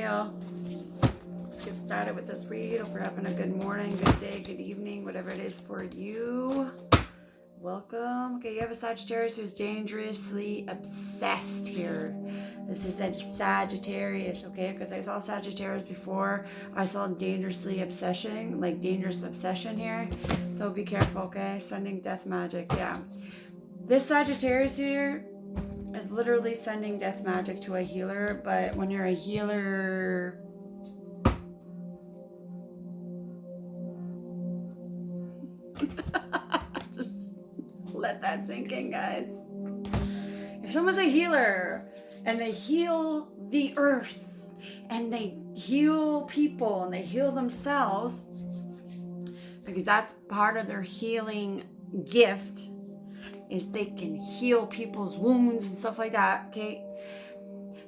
Ariel. Let's get started with this read. Hope you're having a good morning, good day, good evening, whatever it is for you. Welcome. Okay, you have a Sagittarius who's dangerously obsessed here. This is a Sagittarius, okay? Because I saw Sagittarius before. I saw dangerous obsession here. So be careful, okay? Sending death magic, yeah. This Sagittarius here is literally sending death magic to a healer, but when you're a healer, just let that sink in, guys. If someone's a healer and they heal the earth and they heal people and they heal themselves, because that's part of their healing gift, is they can heal people's wounds and stuff like that, okay?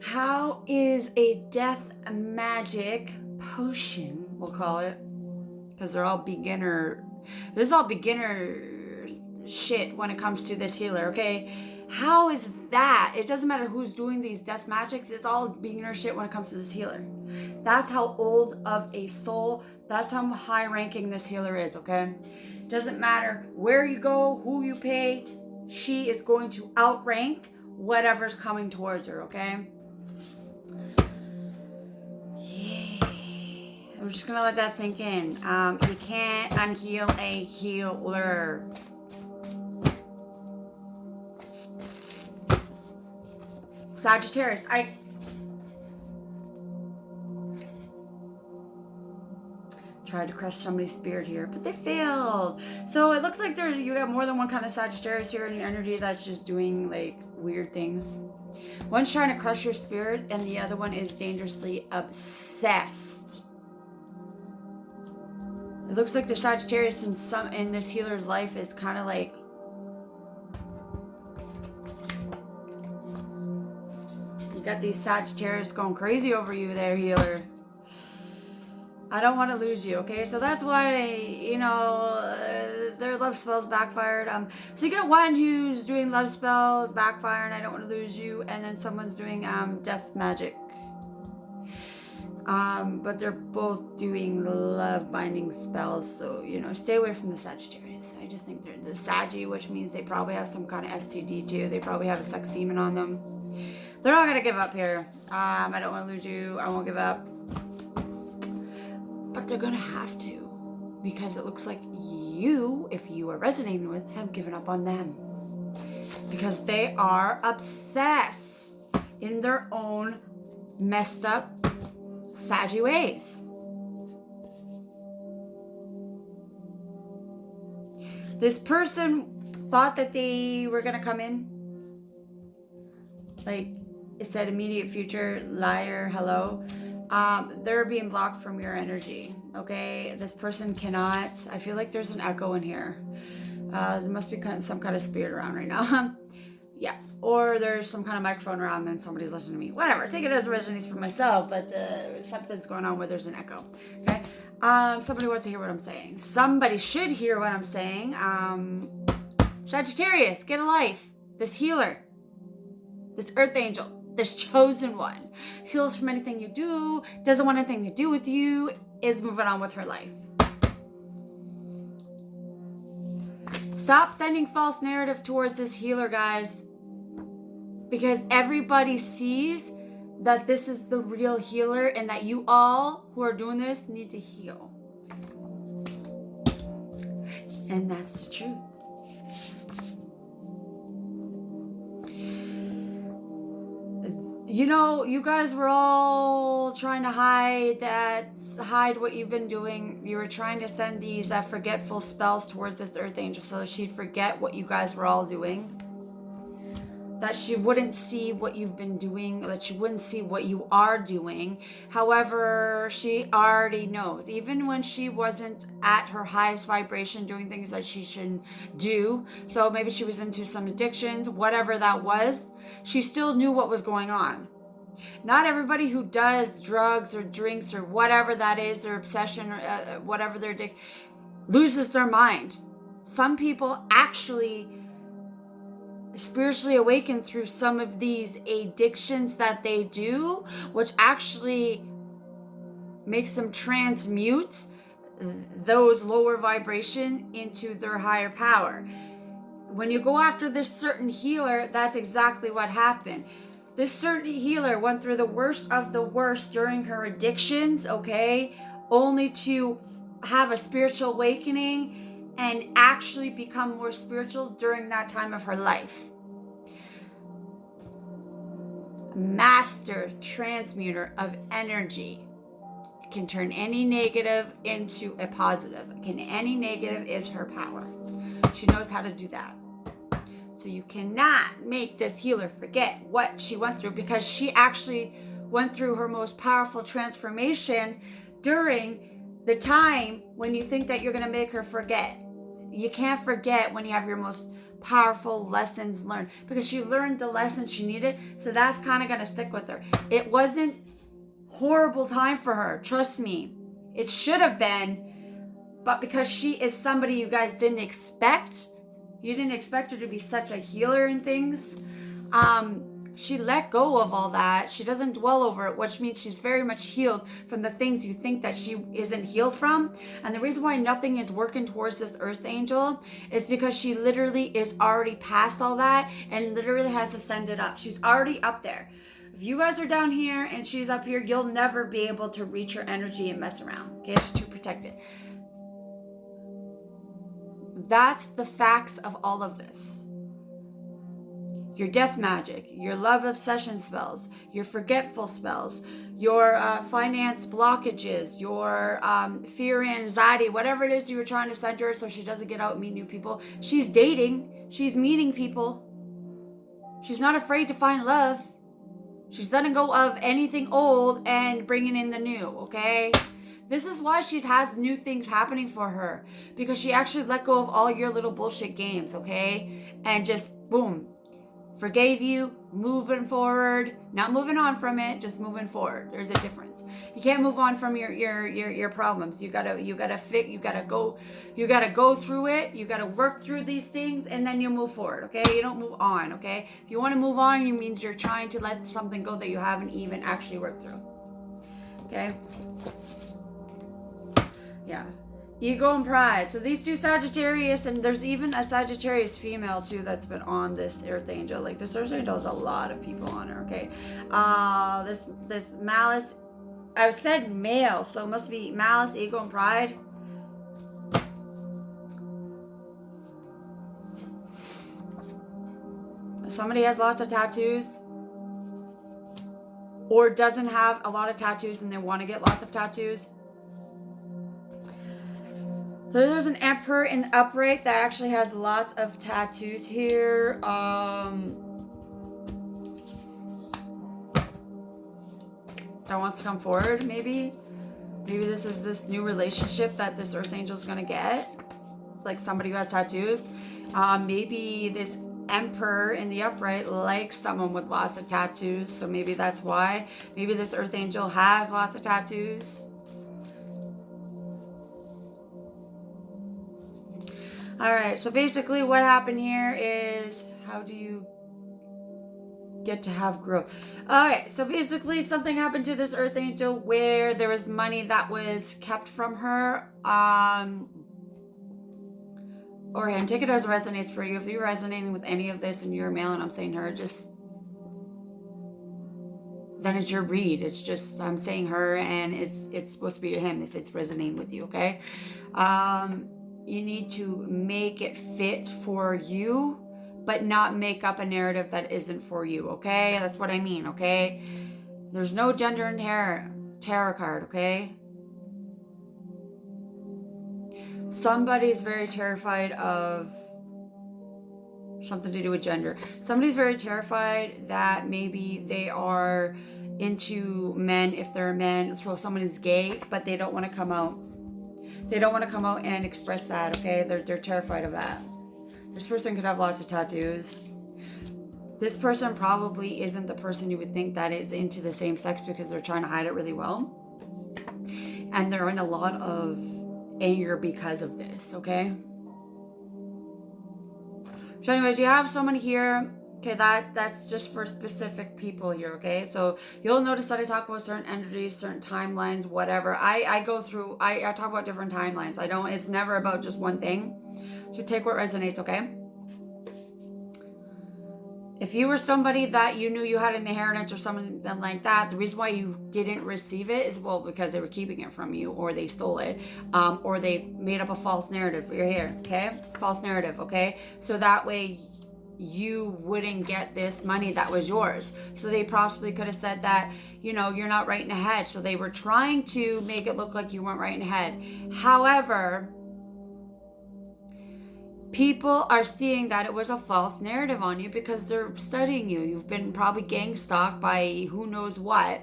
How is a death magic potion, we'll call it, because they're all beginner, this is all beginner shit when it comes to this healer, okay? How is that? It doesn't matter who's doing these death magics, it's all beginner shit when it comes to this healer. That's how old of a soul, that's how high ranking this healer is, okay? Doesn't matter where you go, who you pay, she is going to outrank whatever's coming towards her, okay? Yeah. I'm just gonna let that sink in. You can't unheal a healer. Sagittarius, I tried to crush somebody's spirit here, but they failed. So it looks like you got more than one kind of Sagittarius here in your energy that's just doing like weird things. One's trying to crush your spirit and the other one is dangerously obsessed. It looks like the Sagittarius in this healer's life is kind of like you got these Sagittarius going crazy over you there, healer. I don't want to lose you, okay? So that's why, you know, their love spells backfired. So you got one who's doing love spells, backfiring, I don't want to lose you, and then someone's doing death magic. But they're both doing love binding spells, so, you know, stay away from the Sagittarius. I just think they're the Saggy, which means they probably have some kind of STD too. They probably have a sex demon on them. They're not gonna give up here. I don't want to lose you. I won't give up. But they're gonna have to, because it looks like you, if you are resonating with, have given up on them, because they are obsessed in their own messed up Saggy ways. This person thought that they were gonna come in, like it said immediate future, liar, hello. They're being blocked from your energy, okay? This person cannot, I feel like there's an echo in here. There must be some kind of spirit around right now. Yeah, or there's some kind of microphone around and somebody's listening to me. Whatever, take it as it resonates for myself, but something's going on where there's an echo, okay? Somebody wants to hear what I'm saying. Somebody should hear what I'm saying. Sagittarius, get a life. This healer, this earth angel, this chosen one, heals from anything you do, doesn't want anything to do with you, is moving on with her life. Stop sending false narrative towards this healer, guys, because everybody sees that this is the real healer and that you all who are doing this need to heal. And that's the truth. You know, you guys were all trying to hide what you've been doing. You were trying to send these forgetful spells towards this earth angel so she'd forget what you guys were all doing. That she wouldn't see what you've been doing, that she wouldn't see what you are doing. However, she already knows. Even when she wasn't at her highest vibration doing things that she shouldn't do, so maybe she was into some addictions, whatever that was, she still knew what was going on. Not everybody who does drugs or drinks or whatever that is, their obsession or whatever their addiction, loses their mind. Some people actually spiritually awaken through some of these addictions that they do, which actually makes them transmute those lower vibration into their higher power. When you go after this certain healer, that's exactly what happened. This certain healer went through the worst of the worst during her addictions, okay? Only to have a spiritual awakening and actually become more spiritual during that time of her life. Master transmuter of energy. Can turn any negative into a positive. Any negative is her power. She knows how to do that. So you cannot make this healer forget what she went through, because she actually went through her most powerful transformation during the time when you think that you're going to make her forget. You can't forget when you have your most powerful lessons learned, because she learned the lessons she needed. So that's kind of going to stick with her. It wasn't horrible time for her, trust me. It should have been, but because she is somebody you guys didn't expect, you didn't expect her to be such a healer and things, she let go of all that. She doesn't dwell over it, which means she's very much healed from the things you think that she isn't healed from. And the reason why nothing is working towards this earth angel is because she literally is already past all that and literally has ascended up. She's already up there. If you guys are down here and she's up here, you'll never be able to reach her energy and mess around. Okay, she's too protected. That's the facts of all of this. Your death magic, your love obsession spells, your forgetful spells, your finance blockages, your fear and anxiety, whatever it is you were trying to send her so she doesn't get out and meet new people. She's dating. She's meeting people. She's not afraid to find love. She's letting go of anything old and bringing in the new, okay? This is why she has new things happening for her. Because she actually let go of all your little bullshit games, okay? And just, boom, forgave you, moving forward. Not moving on from it, just moving forward. There's a difference. You can't move on from your problems. You gotta go through it. You gotta work through these things, and then you move forward, okay? You don't move on, okay? If you want to move on, it means you're trying to let something go that you haven't even actually worked through. Okay? Yeah. Ego and pride. So these two Sagittarius, and there's even a Sagittarius female too that's been on this Earth Angel. Like this Earth Angel has a lot of people on her, okay? This malice, I said male, so it must be malice, ego, and pride. Somebody has lots of tattoos, or doesn't have a lot of tattoos and they want to get lots of tattoos. So there's an Emperor in the upright that actually has lots of tattoos here. That wants to come forward, maybe. Maybe this is this new relationship that this Earth Angel is going to get. It's like somebody who has tattoos. Maybe this Emperor in the upright likes someone with lots of tattoos. So maybe that's why. Maybe this Earth Angel has lots of tattoos. All right, so basically what happened here is, how do you get to have growth? All right, so basically something happened to this Earth Angel where there was money that was kept from her, or him. Take it as it resonates for you. If you're resonating with any of this and you're a male and I'm saying her, just, then it's your read. It's just, I'm saying her and it's supposed to be him if it's resonating with you, okay? You need to make it fit for you, but not make up a narrative that isn't for you, okay? That's what I mean, okay? There's no gender in tarot card, okay? Somebody's very terrified of something to do with gender. Somebody's very terrified that maybe they are into men if they're men. So somebody's gay, but they don't want to come out. They don't want to come out and express that, okay? They're terrified of that. This person could have lots of tattoos. This person probably isn't the person you would think that is into the same sex, because they're trying to hide it really well. And they're in a lot of anger because of this, okay? So anyways, you have someone here Okay, that's just for specific people here, okay? So you'll notice that I talk about certain energies, certain timelines, whatever. I go through, I talk about different timelines. I don't, it's never about just one thing. So take what resonates, okay? If you were somebody that you knew you had an inheritance or something like that, the reason why you didn't receive it is, well, because they were keeping it from you, or they stole it, or they made up a false narrative. You're here, okay? False narrative, okay? So that way you wouldn't get this money that was yours. So they possibly could have said that, you know, you're not writing ahead. So they were trying to make it look like you weren't writing ahead. However, people are seeing that it was a false narrative on you because they're studying you. You've been probably gang stalked by who knows what.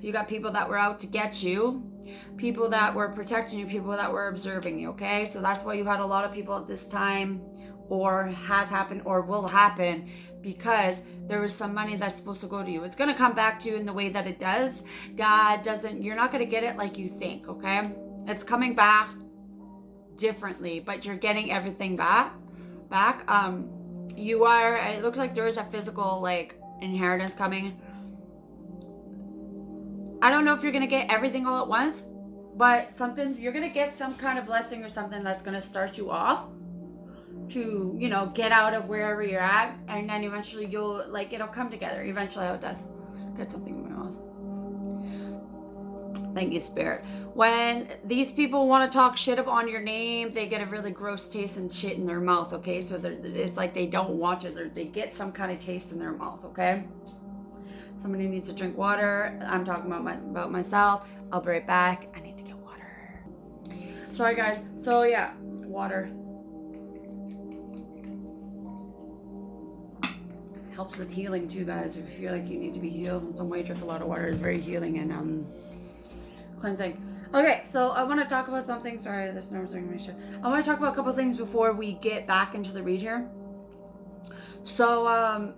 You got people that were out to get you, people that were protecting you, people that were observing you, okay? So that's why you had a lot of people at this time, or has happened, or will happen, because there was some money that's supposed to go to you. It's going to come back to you in the way that it does. God doesn't, you're not going to get it like you think, okay? It's coming back differently, but you're getting everything back. You are, it looks like there is a physical like inheritance coming. I don't know if you're gonna get everything all at once, but something, you're gonna get some kind of blessing or something that's gonna start you off to, you know, get out of wherever you're at, and then eventually you'll, like, it'll come together. Eventually it does. Get something in my mouth. Thank you, Spirit. When these people want to talk shit up on your name, they get a really gross taste and shit in their mouth, okay? So it's like they don't want it, or they get some kind of taste in their mouth, okay? Somebody needs to drink water. I'm talking about myself. I'll be right back. I need to get water. Sorry, guys. So, yeah, water. Helps with healing, too, guys. If you feel like you need to be healed in some way, drink a lot of water. It's very healing and, cleansing. Okay, so I want to talk about something. Sorry, this nerves are gonna make sure. I want to talk about a couple things before we get back into the read here. So,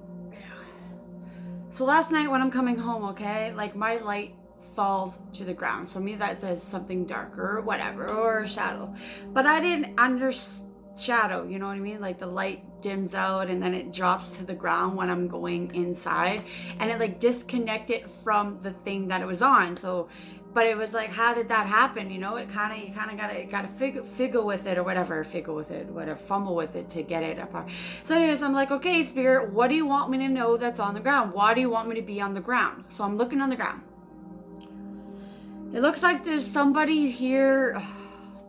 so last night when I'm coming home, okay, like my light falls to the ground. So me that says something darker or whatever, or a shadow. But I didn't shadow, you know what I mean? Like the light dims out and then it drops to the ground when I'm going inside, and it like disconnected from the thing that it was on. So, but it was like, how did that happen? You know, you kind of gotta figure with it or whatever, fumble with it to get it apart. So anyways, I'm like, okay, Spirit, what do you want me to know that's on the ground? Why do you want me to be on the ground? So I'm looking on the ground. It looks like there's somebody here. Oh,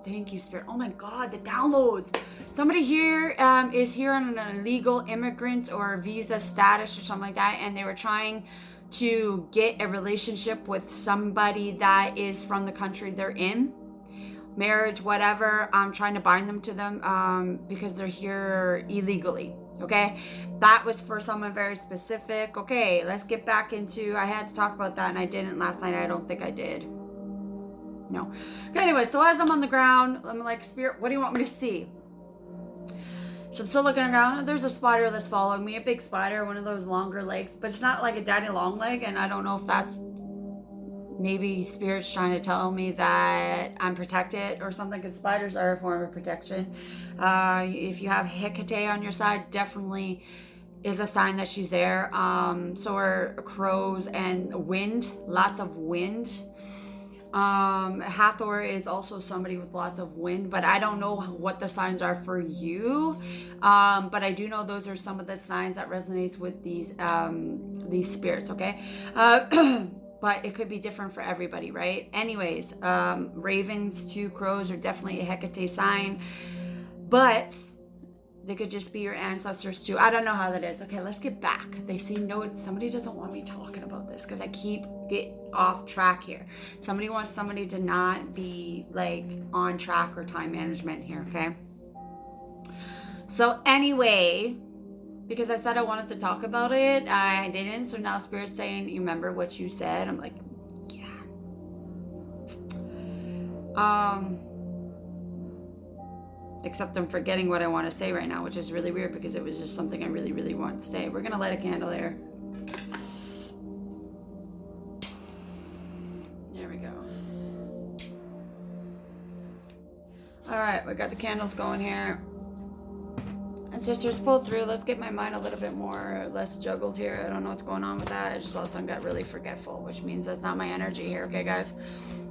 thank you, Spirit. Oh my God, the downloads. Somebody here is here on an illegal immigrant or visa status or something like that, and they were trying to get a relationship with somebody that is from the country they're in, marriage, whatever. I'm trying to bind them to them because they're here illegally. Okay, that was for someone very specific. Okay, let's get back into, I had to talk about that and I didn't last night. I don't think I did. No. Okay, anyway, so as I'm on the ground, I'm like, Spirit, what do you want me to see? So I'm still looking around. There's a spider that's following me, a big spider, one of those longer legs, but it's not like a daddy long leg, and I don't know if that's maybe Spirit's trying to tell me that I'm protected or something, because spiders are a form of protection. If you have Hecate on your side, definitely is a sign that she's there. So are crows and wind, lots of wind. Hathor is also somebody with lots of wind, but I don't know what the signs are for you. But I do know those are some of the signs that resonates with these spirits, okay? But it could be different for everybody, right? Anyways, ravens to crows are definitely a Hecate sign, but they could just be your ancestors too. I don't know how that is. Okay, let's get back. They seem, no, somebody doesn't want me talking about this because I keep get off track here. Somebody wants somebody to not be like on track or time management here, okay? So anyway, because I said I wanted to talk about it, I didn't. So now Spirit's saying, you remember what you said? I'm like, yeah. Except I'm forgetting what I want to say right now, which is really weird because it was just something I really, really want to say. We're going to light a candle there. There we go. All right, we got the candles going here. Ancestors, pull through. Let's get my mind a little bit more less juggled here. I don't know what's going on with that. I just all of a sudden got really forgetful, which means that's not my energy here, okay, guys?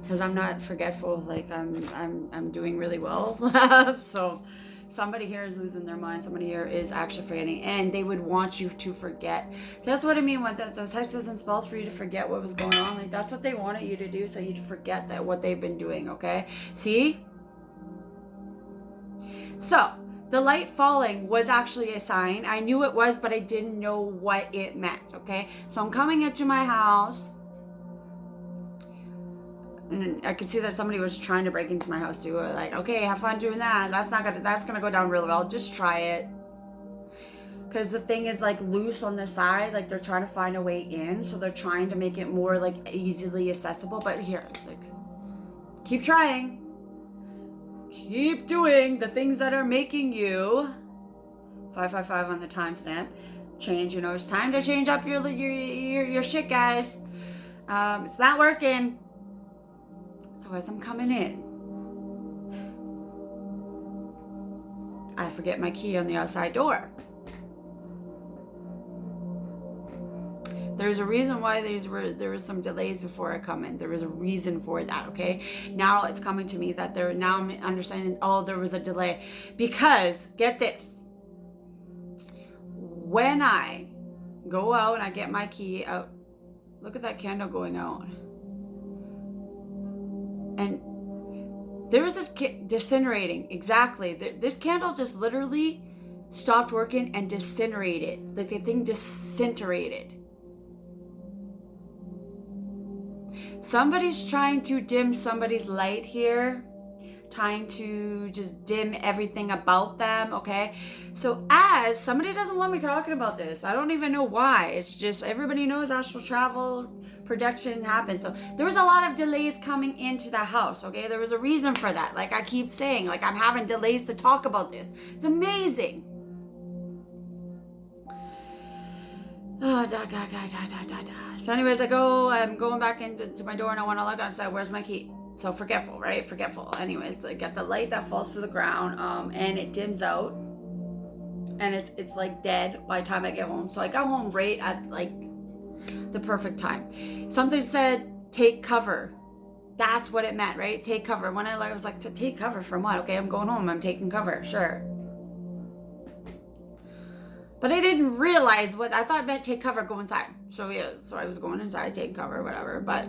Because I'm not forgetful. Like I'm doing really well. So somebody here is losing their mind. Somebody here is actually forgetting, and they would want you to forget. That's what I mean when those hexes and spells for you to forget what was going on. Like that's what they wanted you to do, so you'd forget that what they've been doing. Okay, see? So the light falling was actually a sign. I knew it was, but I didn't know what it meant. Okay, so I'm coming into my house. And I could see that somebody was trying to break into my house too. Like, okay, have fun doing that. That's gonna go down really well. Just try it. Because the thing is like loose on the side. Like they're trying to find a way in. So they're trying to make it more like easily accessible. But here, like, keep trying. Keep doing the things that are making you 555 on the timestamp. Change, you know, it's time to change up your shit, guys. It's not working. So as I'm coming in, I forget my key on the outside door. There's a reason why there was some delays before I come in. There was a reason for that, okay? Now it's coming to me that now I'm understanding, oh, there was a delay. Because, get this, when I go out and I get my key out, look at that candle going out. And there was this disintegrating, exactly. This candle just literally stopped working and disintegrated. Like the thing disintegrated. Somebody's trying to dim somebody's light here. Trying to just dim everything about them, okay? So as somebody doesn't want me talking about this. I don't even know why. It's just everybody knows astral travel projection happens. So there was a lot of delays coming into the house, okay? There was a reason for that. Like I keep saying, like I'm having delays to talk about this. It's amazing. So anyways, I'm going back into my door and I want to look outside. Where's my key? So forgetful, right? Forgetful. Anyways, I get the light that falls to the ground, and it dims out, and it's like dead by the time I get home. So I got home right at like the perfect time. Something said, take cover. That's what it meant, right? Take cover. When I was like, to take cover from what? Okay, I'm going home. I'm taking cover. Sure. But I didn't realize what I thought it meant. Take cover, go inside. So yeah, so I was going inside, taking cover, whatever. But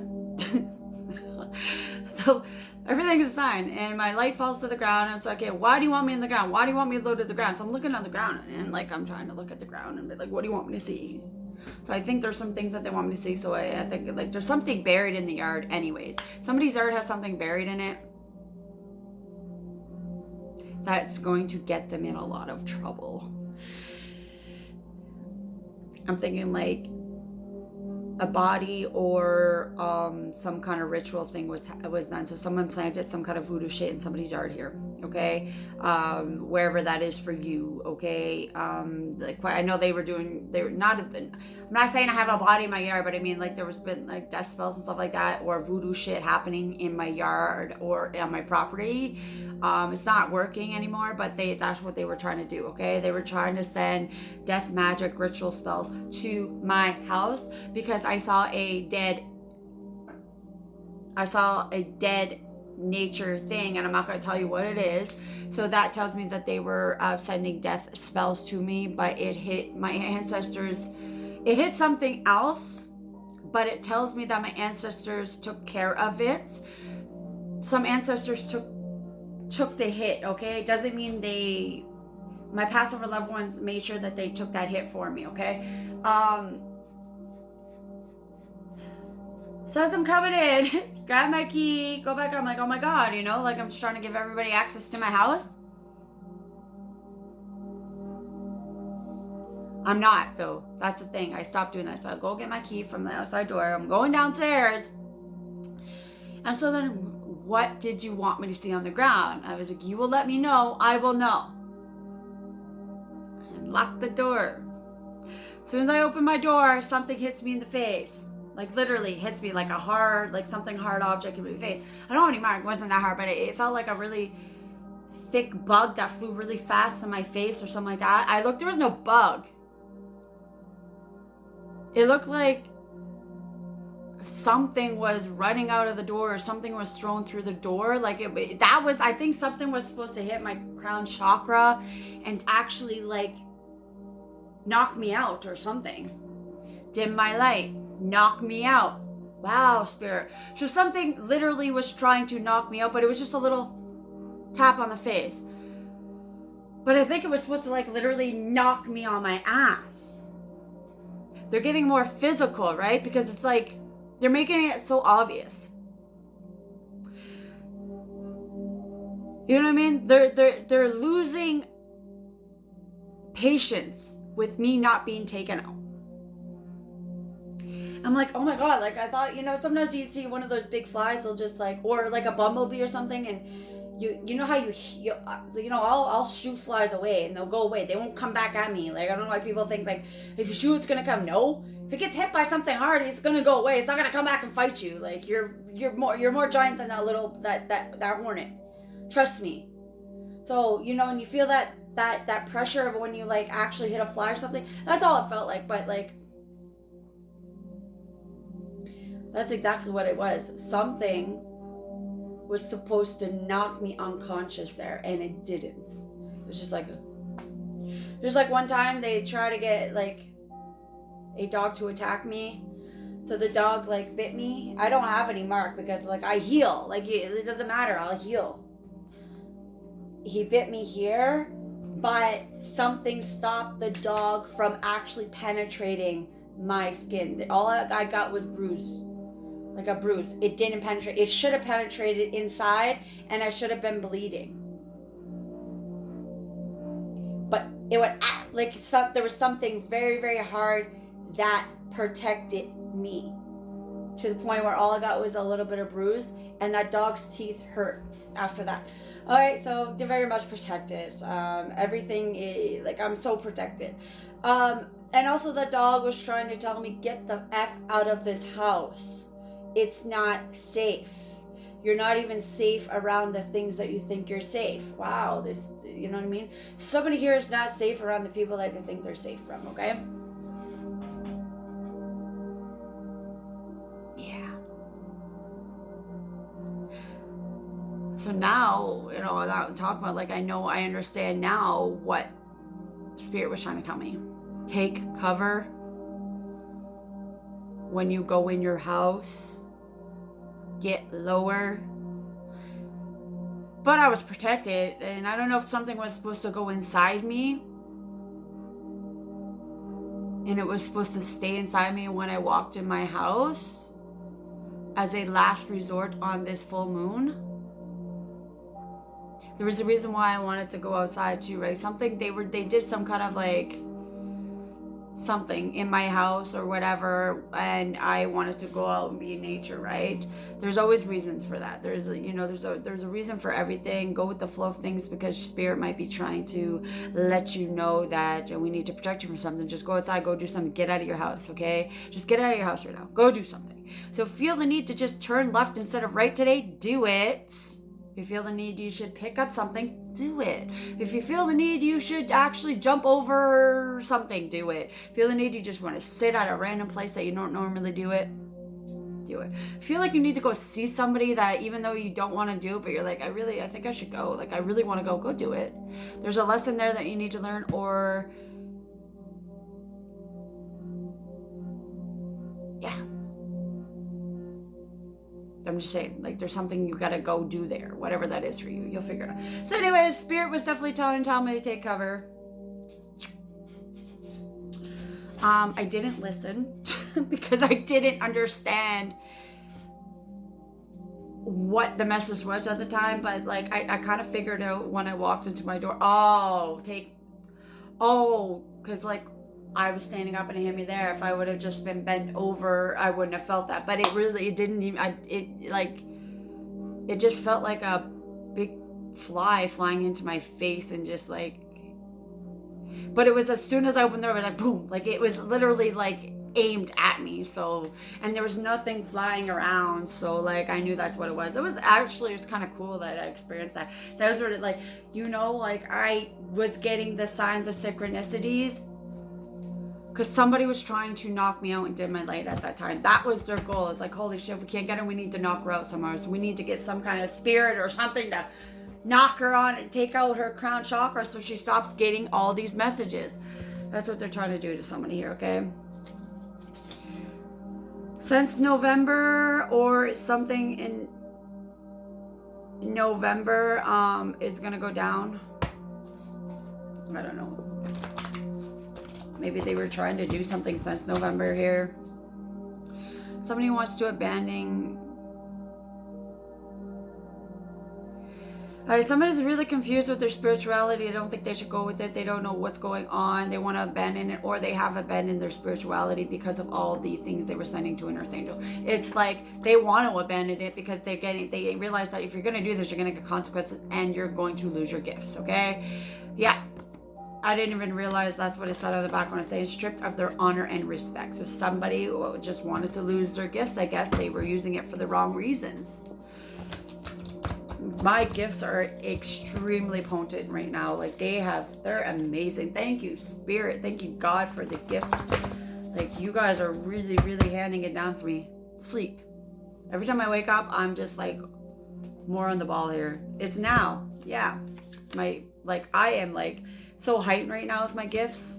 so everything is fine, and my light falls to the ground. And it's like, okay, why do you want me in the ground? Why do you want me low to the ground? So I'm looking on the ground, and like I'm trying to look at the ground and be like, what do you want me to see? So I think there's some things that they want me to see. So I think like there's something buried in the yard. Anyways, somebody's yard has something buried in it that's going to get them in a lot of trouble. I'm thinking like a body or some kind of ritual thing was done. So someone planted some kind of voodoo shit in somebody's yard here, okay? Wherever that is for you, okay? Like I know they were not, I'm not saying I have a body in my yard, but I mean like there was been like death spells and stuff like that, or voodoo shit happening in my yard or on my property. It's not working anymore, but that's what they were trying to do, okay? They were trying to send death magic ritual spells to my house because I saw a dead nature thing, and I'm not going to tell you what it is. So that tells me that they were sending death spells to me, but it hit my ancestors. It hit something else, but it tells me that my ancestors took care of it. Some ancestors took the hit, okay? It doesn't mean my Passover loved ones made sure that they took that hit for me, okay? So as I'm coming in, grab my key, go back, I'm like, oh my God, you know, like I'm just trying to give everybody access to my house. I'm not, though. That's the thing. I stopped doing that. So I go get my key from the outside door. I'm going downstairs. And so then, what did you want me to see on the ground? I was like, you will let me know. I will know. And lock the door. As soon as I open my door, something hits me in the face. Like literally hits me like something hard object in my face. I don't have any mark. It wasn't that hard, but it felt like a really thick bug that flew really fast in my face or something like that. I looked, there was no bug. It looked like something was running out of the door, or something was thrown through the door. Like that was, I think something was supposed to hit my crown chakra and actually like knock me out or something. Dim my light, knock me out. Wow, Spirit. So something literally was trying to knock me out, but it was just a little tap on the face. But I think it was supposed to like literally knock me on my ass. They're getting more physical, right? Because it's like they're making it so obvious. You know what I mean? They're losing patience with me not being taken out. I'm like, oh my God, like I thought, sometimes you'd see one of those big flies, they'll just like, or like a bumblebee or something, and you know how I'll shoot flies away and they'll go away. They won't come back at me. Like, I don't know why people think like, if you shoot, it's gonna come. No. If it gets hit by something hard, it's gonna go away. It's not gonna come back and fight you. Like you're more giant than that hornet. Trust me. So, and you feel that pressure of when you like actually hit a fly or something. That's all it felt like. But like, that's exactly what it was. Something was supposed to knock me unconscious there, and it didn't. It was just like there's like one time they try to get like a dog to attack me. So the dog like bit me. I don't have any mark because like I heal. Like it doesn't matter. I'll heal. He bit me here, but something stopped the dog from actually penetrating my skin. All I got was bruise. Like a bruise. It didn't penetrate. It should have penetrated inside, and I should have been bleeding. But it would act like there was something very, very hard that protected me, to the point where all I got was a little bit of bruise, and that dog's teeth hurt after that. All right, so they're very much protected. Everything is like, I'm so protected. And also the dog was trying to tell me, get the F out of this house. It's not safe. You're not even safe around the things that you think you're safe. Wow, this, you know what I mean? Somebody here is not safe around the people that they think they're safe from, okay? Yeah. So now, I'm talking about, like, I understand now what Spirit was trying to tell me. Take cover when you go in your house. Get lower. But I was protected, and I don't know if something was supposed to go inside me, and it was supposed to stay inside me when I walked in my house as a last resort on this full moon. There was a reason why I wanted to go outside too, right? Something they did some kind of like something in my house or whatever, and I wanted to go out and be in nature, right? There's always reasons for that. There's a reason for everything. Go with the flow of things, because Spirit might be trying to let you know that we need to protect you from something. Just go outside, go do something, get out of your house, okay? Just get out of your house right now. Go do something. So feel the need to just turn left instead of right today, do it. If you feel the need you should pick up something, do it. If you feel the need you should actually jump over something, do it. Feel the need you just want to sit at a random place that you don't normally do it, do it. Feel like you need to go see somebody that even though you don't want to do it, but you're like, I think I should go. Like, I really want to go do it. There's a lesson there that you need to learn, or yeah. I'm just saying, like, there's something you gotta go do there, whatever that is for you. You'll figure it out. So anyways, Spirit was definitely telling me to take cover. I didn't listen because I didn't understand what the message was at the time, but like I kind of figured out when I walked into my door. Because like I was standing up and it hit me there. If I would have just been bent over, I wouldn't have felt that. But it didn't even, it just felt like a big fly flying into my face, and just like, but it was as soon as I opened the door, it was like boom. Like it was literally like aimed at me. So, and there was nothing flying around. So like, I knew that's what it was. It was actually, it's kind of cool that I experienced that. That was sort of like, you know, like I was getting the signs of synchronicities because somebody was trying to knock me out and dim my light at that time. That was their goal. It's like, holy shit, if we can't get her, we need to knock her out somewhere. So we need to get some kind of spirit or something to knock her on and take out her crown chakra so she stops getting all these messages. That's what they're trying to do to somebody here, okay? Since November or something in November is gonna go down. I don't know. Maybe they were trying to do something since November here. Somebody wants to abandon. Somebody's really confused with their spirituality. They don't think they should go with it. They don't know what's going on. They want to abandon it, or they have abandoned their spirituality because of all the things they were sending to an earth angel. It's like they want to abandon it because they realize that if you're going to do this, you're going to get consequences and you're going to lose your gifts, okay? Yeah. I didn't even realize that's what it said on the back when it's saying stripped of their honor and respect. So somebody who just wanted to lose their gifts, I guess they were using it for the wrong reasons. My gifts are extremely potent right now. Like they're amazing. Thank you, Spirit. Thank you, God, for the gifts. Like you guys are really, really handing it down for me. Sleep. Every time I wake up, I'm just like more on the ball here. It's now. Yeah. I am like so heightened right now with my gifts.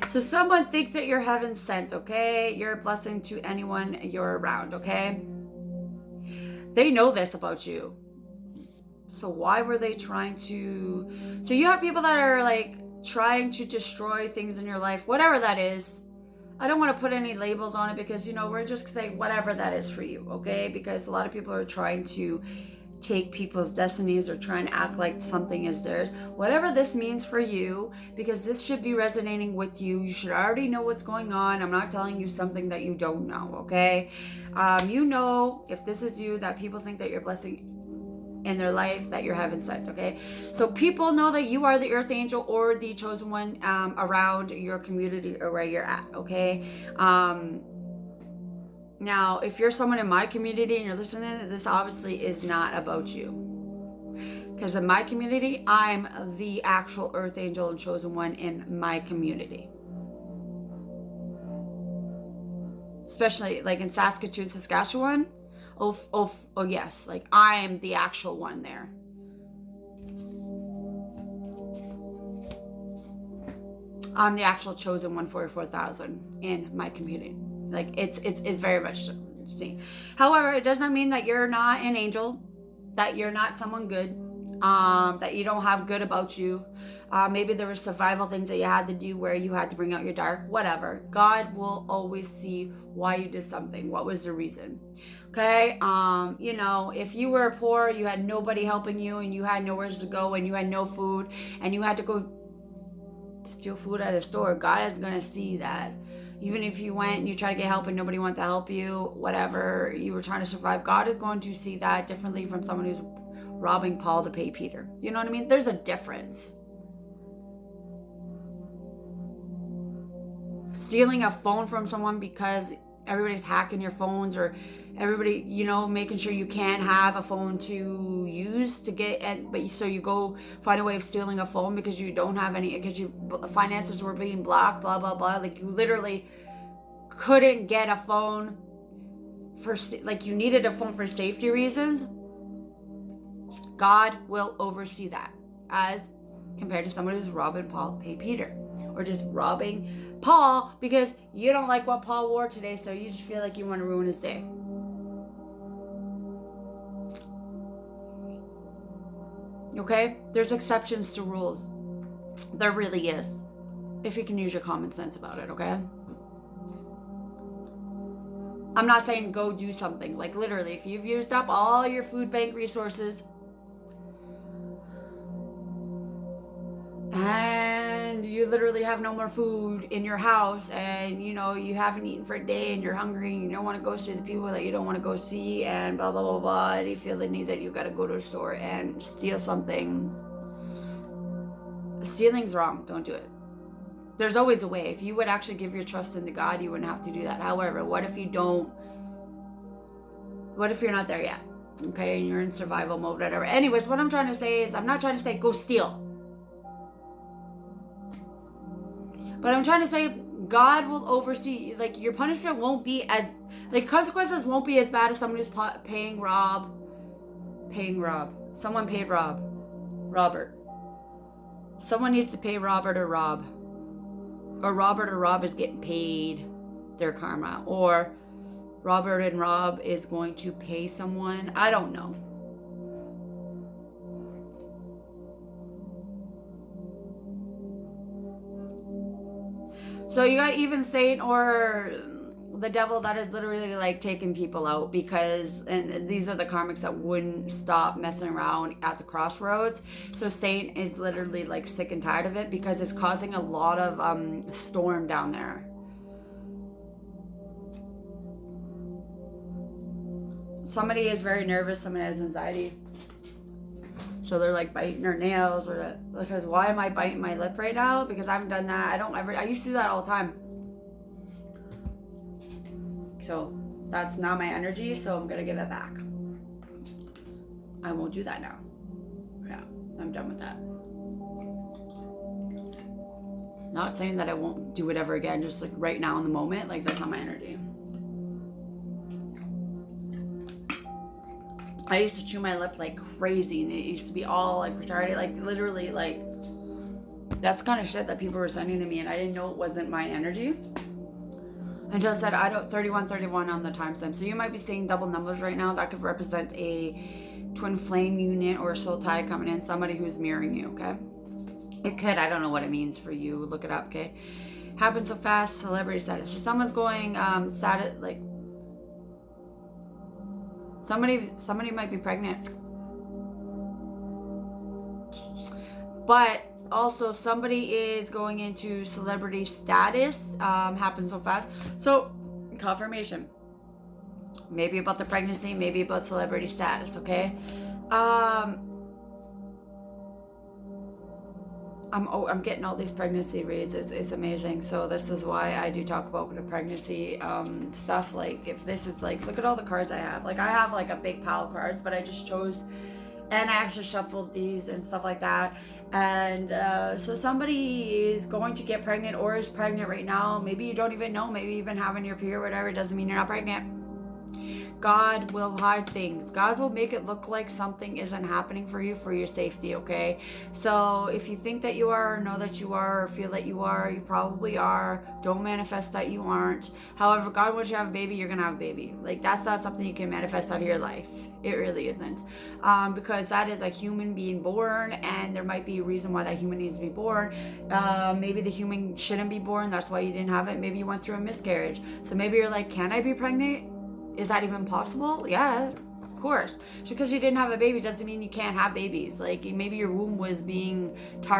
So someone thinks that you're heaven sent, okay? You're a blessing to anyone you're around, okay? They know this about you. So why were they trying to... So you have people that are like trying to destroy things in your life, whatever that is. I don't want to put any labels on it because, you know, we're just saying whatever that is for you, okay? Because a lot of people are trying to take people's destinies or trying to act like something is theirs. Whatever this means for you, because this should be resonating with you. You should already know what's going on. I'm not telling you something that you don't know, okay? You know, if this is you, that people think that you're blessing in their life, that you're heaven sent, okay? So people know that you are the earth angel or the chosen one around your community or where you're at, okay? Now, if you're someone in my community and you're listening, this obviously is not about you. Because in my community, I'm the actual earth angel and chosen one in my community. Especially like in Saskatoon, Saskatchewan. Oh yes, like I am the actual one there. I'm the actual chosen 144,000 in my community. Like it's very much interesting. However, it does not mean that you're not an angel, that you're not someone good, that you don't have good about you. Maybe there were survival things that you had to do where you had to bring out your dark, whatever. God will always see why you did something. What was the reason? Okay. You know, if you were poor, you had nobody helping you and you had nowhere to go and you had no food and you had to go steal food at a store, God is going to see that. Even if you went and you try to get help and nobody wanted to help you, whatever, you were trying to survive, God is going to see that differently from someone who's robbing Paul to pay Peter. You know what I mean? There's a difference. Stealing a phone from someone because everybody's hacking your phones, or everybody, you know, making sure you can't have a phone to use to get it, but so you go find a way of stealing a phone because you don't have any, because your finances were being blocked, blah blah blah. Like you literally couldn't get a phone for, like you needed a phone for safety reasons. God will oversee that as compared to someone who's robbing Paul to pay Peter, or just robbing Paul because you don't like what Paul wore today, so you just feel like you want to ruin his day. Okay? There's exceptions to rules. There really is. If you can use your common sense about it, okay? I'm not saying go do something. Like literally, if you've used up all your food bank resources and you literally have no more food in your house, and you know you haven't eaten for a day and you're hungry and you don't want to go see the people that you don't want to go see and blah blah blah blah, and you feel the need that you got to go to a store and steal something. Stealing's wrong. Don't do it. There's always a way. If you would actually give your trust into God, you wouldn't have to do that. However, what if you don't? What if you're not there yet? Okay, and you're in survival mode, whatever. Anyways, what I'm trying to say is, I'm not trying to say go steal. But I'm trying to say God will oversee, like, your punishment won't be as, like, consequences won't be as bad as someone who's paying Rob. Someone paid Robert. Someone needs to pay Robert or Rob. Or Robert or Rob is getting paid their karma. Or Robert and Rob is going to pay someone. I don't know. So you got even Satan or the devil that is literally like taking people out, because, and these are the karmics that wouldn't stop messing around at the crossroads. So Satan is literally like sick and tired of it, because it's causing a lot of storm down there. Somebody is very nervous, somebody has anxiety. So they're like biting their nails, or because why am I biting my lip right now? Because I haven't done that. I used to do that all the time. So that's not my energy, so I'm gonna give it back. I won't do that now. Yeah, I'm done with that. Not saying that I won't do it ever again, just like right now in the moment, like that's not my energy. I used to chew my lip like crazy, and it used to be all like retarded, like literally like, that's the kind of shit that people were sending to me, and I didn't know it wasn't my energy until I said 3131 on the timestamp. So you might be seeing double numbers right now. That could represent a twin flame union or a soul tie coming in, somebody who's mirroring you, okay? It could, I don't know what it means for you. Look it up, okay? Happens so fast, celebrity status. So someone's going sad, like somebody might be pregnant. But also somebody is going into celebrity status. Happens so fast. So confirmation. Maybe about the pregnancy, maybe about celebrity status, okay? I'm getting all these pregnancy reads. It's amazing. So this is why I do talk about the pregnancy stuff. Like, if this is like, look at all the cards I have. Like, I have like a big pile of cards, but I just chose, and I actually shuffled these and stuff like that. And so somebody is going to get pregnant or is pregnant right now. Maybe you don't even know. Maybe you've been having your period, whatever. It doesn't mean you're not pregnant. God will hide things. God will make it look like something isn't happening for you for your safety, okay? So if you think that you are, or know that you are, or feel that you are, you probably are. Don't manifest that you aren't. However, God wants you to have a baby, you're going to have a baby. Like, that's not something you can manifest out of your life. It really isn't. Because that is a human being born, and there might be a reason why that human needs to be born. Maybe the human shouldn't be born. That's why you didn't have it. Maybe you went through a miscarriage. So maybe you're like, can I be pregnant? Is that even possible? Yeah, of course. Just because you didn't have a baby doesn't mean you can't have babies. Like, maybe your womb was being targeted